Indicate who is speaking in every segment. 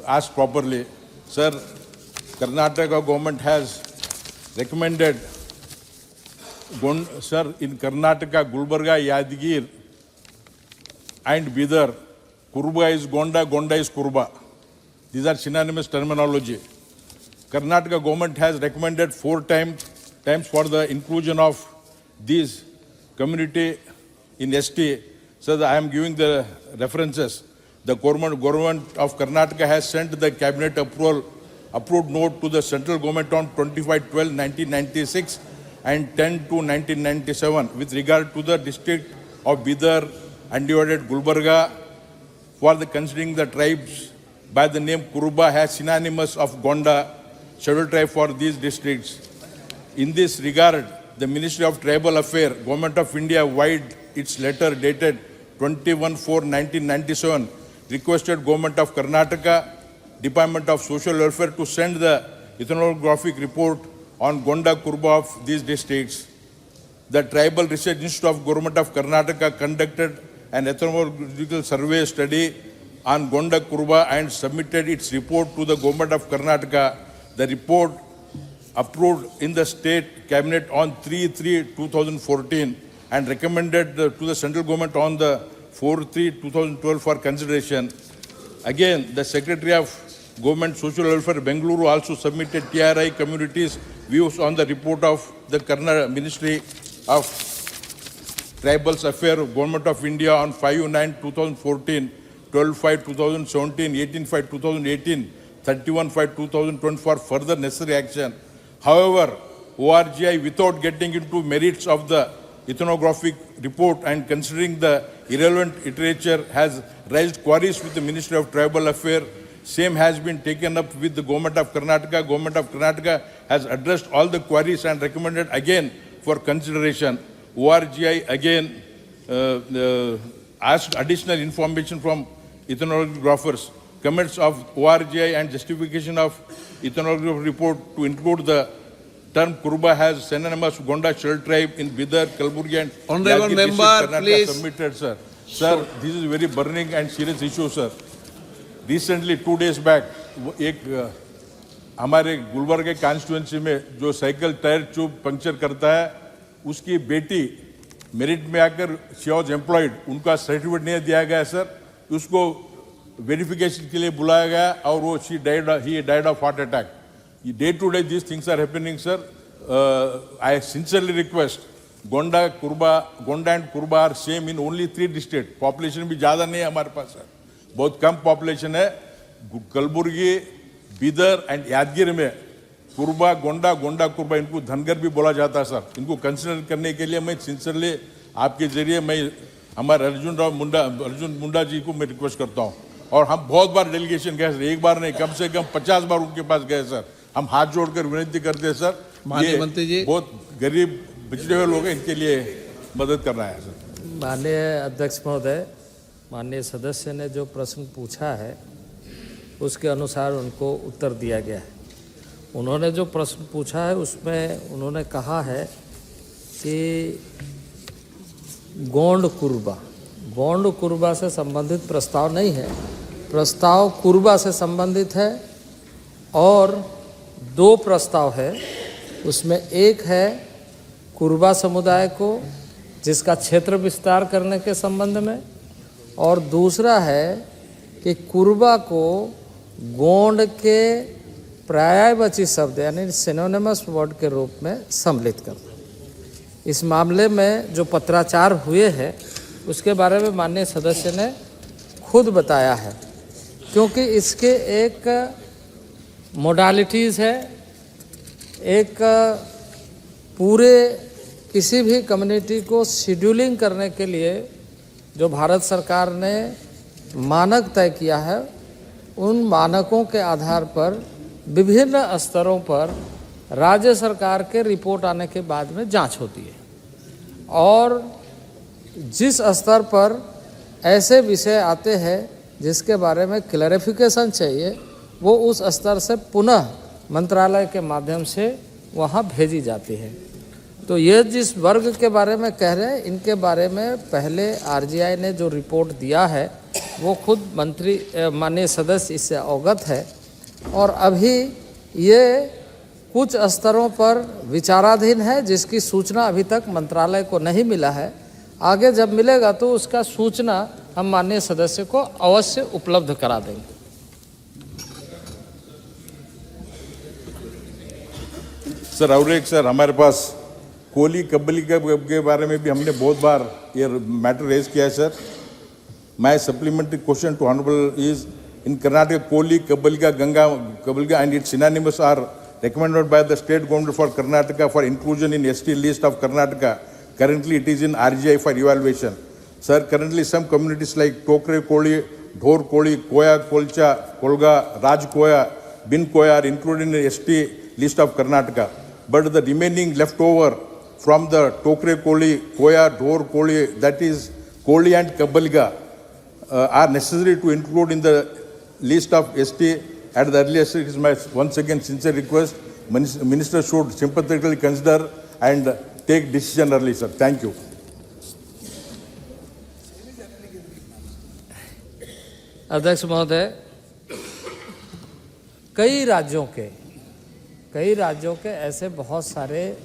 Speaker 1: asked properly. Sir, Karnataka government has recommended, sir, in Karnataka, Gulbarga, Yadgir and Bidar, Kurba is Gonda, Gonda is Kurba. These are synonymous terminology. Karnataka government has recommended 4 times for the inclusion of these community in ST. So I am giving the references. The government of Karnataka has sent the cabinet approved note to the central government on 25/12/1996 and 10/2/1997 with regard to the district of Bidar, undivided Gulbarga, for the considering the tribes by the name Kuruba has synonymous of Gonda, scheduled tribe for these districts. In this regard, the Ministry of Tribal Affairs, Government of India, wide its letter dated 21/4/1997, requested Government of Karnataka, Department of Social Welfare to send the ethnographic report on Gonda Kurba of these districts. The Tribal Research Institute of Government of Karnataka conducted an ethnological survey study on Gonda Kurba and submitted its report to the Government of Karnataka. The report approved in the state cabinet on 3/3/2014 and recommended to the central government on the 4/3/2012 for consideration. Again, the Secretary of Government Social Welfare Bengaluru also submitted TRI communities views on the report of the Karnataka Ministry of Tribal Affairs, Government of India on 5/9/2014, 12/5/2017, 18/5/2018, 31/5/2020 for further necessary action. However, ORGI, without getting into merits of the ethnographic report and considering the irrelevant literature, has raised queries with the Ministry of Tribal Affairs. Same has been taken up with the Government of Karnataka. Government of Karnataka has addressed all the queries and recommended again for consideration. ORGI again asked additional information from ethnographers. Comments of ORGI and justification of ethnographic report to include the term Kuruba has synonymous Gonda Shell tribe in Bidar, Kalburgi and
Speaker 2: Honorable
Speaker 1: Yadgir
Speaker 2: member,
Speaker 1: Karnataka
Speaker 2: please.
Speaker 1: submitted, sir. Sir, this is very burning and serious issue, sir. Recently, 2 days back, एक हमारे गुलबर्ग के constituency में जो cycle tyre tube puncture करता है, उसकी बेटी merit में आकर शी वॉज एम्प्लॉयड, उनका सर्टिफिकेट नहीं दिया गया सर, उसको वेरिफिकेशन के लिए बुलाया गया और वो he died of heart attack. Day to day these things are happening, sir. I sincerely request Gonda and Kurba are same in only 3 districts. Population भी ज़्यादा नहीं है हमारे पास सर, बहुत कम population है. कलबुर्गी, बीदर एंड यादगिर में कुरबा गोंडा कुरबा इनको धनगर भी बोला जाता है सर. इनको कंसिडर करने के लिए मैं सिंसियरली आपके जरिए मैं हमारे अर्जुन मुंडा जी को मैं रिक्वेस्ट करता हूँ. और हम बहुत बार डेलीगेशन गए सर, एक बार नहीं कम से कम 50 बार उनके पास गए सर. हम हाथ जोड़कर विनती करते हैं सर,
Speaker 2: माननीय मंत्री जी,
Speaker 1: बहुत गरीब पिछड़े हुए लोग हैं, इनके लिए मदद करना है सर.
Speaker 3: माननीय अध्यक्ष महोदय, माननीय सदस्य ने जो प्रश्न पूछा है उसके अनुसार उनको उत्तर दिया गया है. उन्होंने जो प्रश्न पूछा है उसमें उन्होंने कहा है कि गोंड कुरबा से संबंधित प्रस्ताव नहीं है, प्रस्ताव कुरबा से संबंधित है और 2 प्रस्ताव है. उसमें एक है कुरबा समुदाय को जिसका क्षेत्र विस्तार करने के संबंध में, और दूसरा है कि कुरबा को गोंड के पर्यायवाची शब्द यानी सिनोनिमस वर्ड के रूप में सम्मिलित करना. इस मामले में जो पत्राचार हुए हैं उसके बारे में माननीय सदस्य ने खुद बताया है, क्योंकि इसके एक मोडालिटीज़ है, एक पूरे किसी भी कम्युनिटी को शेड्यूलिंग करने के लिए जो भारत सरकार ने मानक तय किया है, उन मानकों के आधार पर विभिन्न स्तरों पर राज्य सरकार के रिपोर्ट आने के बाद में जांच होती है. और जिस स्तर पर ऐसे विषय आते हैं जिसके बारे में क्लैरिफिकेशन चाहिए, वो उस स्तर से पुनः मंत्रालय के माध्यम से वहाँ भेजी जाती है. तो ये जिस वर्ग के बारे में कह रहे हैं, इनके बारे में पहले आरजीआई ने जो रिपोर्ट दिया है वो खुद मंत्री माननीय सदस्य इससे अवगत है, और अभी ये कुछ स्तरों पर विचाराधीन है, जिसकी सूचना अभी तक मंत्रालय को नहीं मिला है। आगे जब मिलेगा तो उसका सूचना हम माननीय सदस्य को अवश्य उपलब्ध करा देंगे।
Speaker 1: सर और एक सर, हमारे पास कोली कबली के बारे में भी हमने बहुत बार ये मैटर रेज किया है sir. My supplementary question to honourable is, in Karnataka Koli Kabbaliga Ganga Kabbaliga and its synonymous are recommended by the state government for Karnataka for inclusion in ST list of Karnataka. Currently it is in RGI for evaluation. Sir, currently some communities like Tokre Koli, Dhor Koli, Koya Kolcha, Kolga, Raj Koya, Bin Koya are included in the ST list of Karnataka. But the remaining leftover from the Tokre Koli, Koya, Dhor Koli, that is Koli and Kabaliga, are necessary to include in the list of ST. At the earliest, it is my once again sincere request, Minister should sympathetically consider and take decision early, sir. Thank you.
Speaker 3: अध्यक्ष महोदय, कई राज्यों के ऐसे बहुत सारे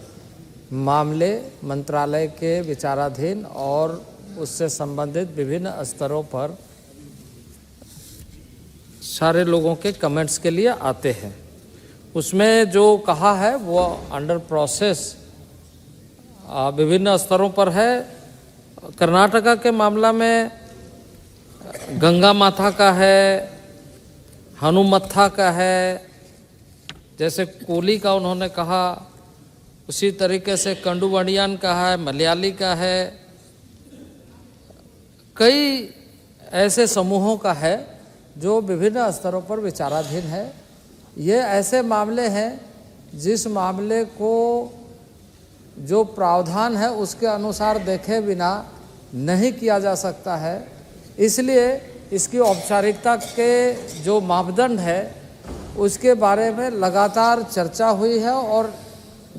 Speaker 3: मामले मंत्रालय के विचाराधीन और उससे संबंधित विभिन्न स्तरों पर सारे लोगों के कमेंट्स के लिए आते हैं। उसमें जो कहा है वो अंडर प्रोसेस विभिन्न स्तरों पर है। कर्नाटका के मामला में गंगा माथा का है, हनुमत्था का है, जैसे कोली का उन्होंने कहा, उसी तरीके से कंडुवडियान का है, मलयाली का है, कई ऐसे समूहों का है जो विभिन्न स्तरों पर विचाराधीन है। ये ऐसे मामले हैं जिस मामले को जो प्रावधान है उसके अनुसार देखे बिना नहीं किया जा सकता है। इसलिए इसकी औपचारिकता के जो मापदंड है उसके बारे में लगातार चर्चा हुई है, और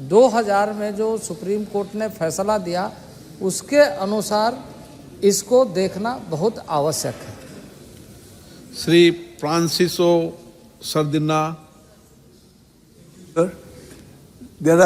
Speaker 3: 2000 में जो सुप्रीम कोर्ट ने फैसला दिया उसके अनुसार इसको देखना बहुत आवश्यक है।
Speaker 2: श्री फ्रांसिसो सर्दिना।
Speaker 4: There are